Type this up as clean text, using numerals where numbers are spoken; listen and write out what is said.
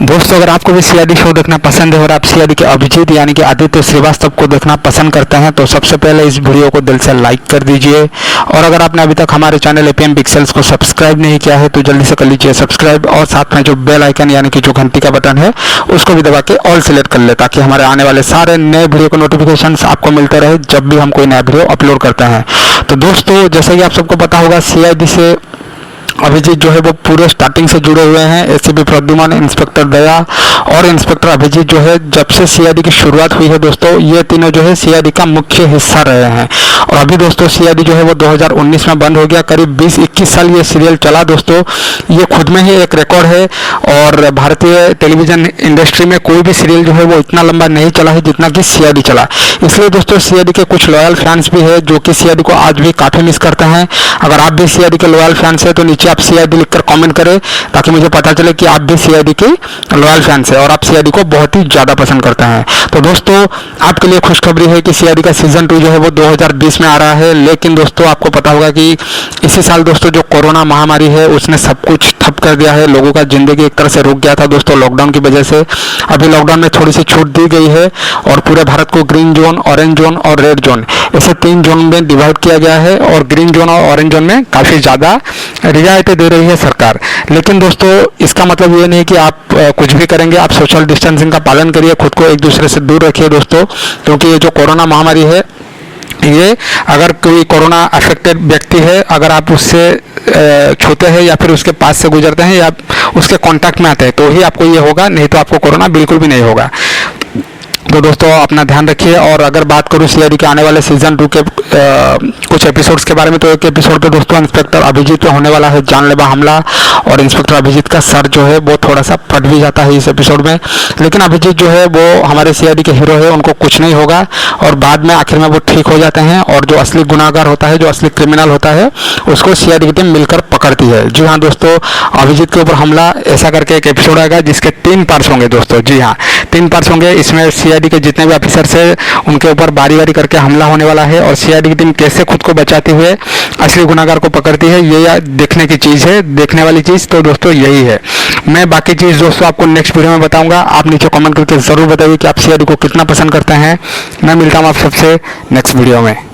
दोस्तों, अगर आपको भी सीआईडी शो देखना पसंद है और आप सीआईडी के अभिजीत यानी कि आदित्य श्रीवास्तव को देखना पसंद करते हैं तो सबसे पहले इस वीडियो को दिल से लाइक कर दीजिए। और अगर आपने अभी तक हमारे चैनल एपीएम पिक्सेल्स को सब्सक्राइब नहीं किया है तो जल्दी से कर लीजिए सब्सक्राइब, और साथ में जो बेल आइकन यानी कि जो घंटी का बटन है उसको भी दबा के ऑल सेलेक्ट कर ले, ताकि हमारे आने वाले सारे नए वीडियो के नोटिफिकेशन आपको मिलते रहे जब भी हम कोई नया वीडियो अपलोड करते हैं। तो दोस्तों, जैसा कि आप सबको पता होगा, सीआईडी से अभिजीत जो है वो पूरे स्टार्टिंग से जुड़े हुए हैं। एसीपी प्रद्युमन, इंस्पेक्टर दया और इंस्पेक्टर अभिजीत जो है जब से सीआईडी की शुरुआत हुई है दोस्तों, ये तीनों जो है सीआईडी का मुख्य हिस्सा रहे हैं। और अभी दोस्तों सीआईडी जो है वो 2019 में बंद हो गया। करीब 20-21 साल ये सीरियल चला दोस्तों। ये खुद में ही एक रिकॉर्ड है और भारतीय टेलीविजन इंडस्ट्री में कोई भी सीरियल जो है वो इतना लंबा नहीं चला है जितना कि सीआईडी चला। इसलिए दोस्तों सीआईडी के कुछ लॉयल फैंस भी है जो कि सीआईडी को आज भी काफ़ी मिस करते हैं। अगर आप भी सीआईडी के लॉयल फैंस है तो नीचे आप सीआईडी लिखकर कमेंट करें, ताकि मुझे पता चले कि आप भी सीआईडी के लॉयल फैंस है और आप सीआईडी को बहुत ही ज़्यादा पसंद करते हैं। तो दोस्तों, आपके लिए खुशखबरी है कि सीआईडी का सीजन 2 जो है वो 2020 में आ रहा है। लेकिन दोस्तों, आपको पता होगा कि इसी साल दोस्तों जो कोरोना महामारी है उसने सब कुछ ठप कर दिया है। लोगों का जिंदगी एक तरह से रुक गया था दोस्तों लॉकडाउन की वजह से। अभी लॉकडाउन में थोड़ी सी छूट दी गई है और पूरे भारत को ग्रीन जोन, ऑरेंज जोन और रेड जोन, ऐसे 3 जोन में डिवाइड किया गया है। और ग्रीन जोन और ऑरेंज जोन में काफ़ी ज़्यादा रियायतें दे रही है सरकार। लेकिन दोस्तों, इसका मतलब ये नहीं कि आप कुछ भी करेंगे। आप सोशल डिस्टेंसिंग का पालन करिए, खुद को एक दूसरे से दूर रखिए दोस्तों, क्योंकि ये जो कोरोना महामारी है, ये अगर कोई कोरोना अफेक्टेड व्यक्ति है, अगर आप उससे छूते हैं या फिर उसके पास से गुजरते हैं या उसके कांटेक्ट में आते हैं तो ही आपको ये होगा, नहीं तो आपको कोरोना बिल्कुल भी नहीं होगा। तो दोस्तों, अपना ध्यान रखिए। और अगर बात करूँ सीआईडी के आने वाले सीजन 2 के कुछ एपिसोड्स के बारे में, तो एक एपिसोड पे दोस्तों इंस्पेक्टर अभिजीत पे होने वाला है जानलेवा हमला और इंस्पेक्टर अभिजीत का सर जो है वो थोड़ा सा फट भी जाता है इस एपिसोड में। लेकिन अभिजीत जो है वो हमारे सीआईडी के हीरो है, उनको कुछ नहीं होगा और बाद में आखिर में वो ठीक हो जाते हैं। और जो असली गुनाहगार होता है, जो असली क्रिमिनल होता है, उसको सीआईडी की टीम मिलकर पकड़ती है। जी हाँ दोस्तों, अभिजीत के ऊपर हमला ऐसा करके एक एपिसोड आएगा जिसके 3 पार्ट्स होंगे दोस्तों। जी हाँ, 3 पार्ट्स होंगे। इसमें सीआईडी के जितने भी ऑफिसर्स है उनके ऊपर बारी बारी करके हमला होने वाला है और सीआईडी की टीम कैसे खुद को बचाते हुए असली गुनाहगार को पकड़ती है, ये देखने की चीज़ है, देखने वाली चीज़ तो दोस्तों यही है। मैं बाकी चीज़ दोस्तों आपको नेक्स्ट वीडियो में बताऊंगा। आप नीचे कमेंट करके ज़रूर बताइए कि आप सीआईडी को कितना पसंद करते हैं। मैं मिलता हूँ आप सबसे नेक्स्ट वीडियो में।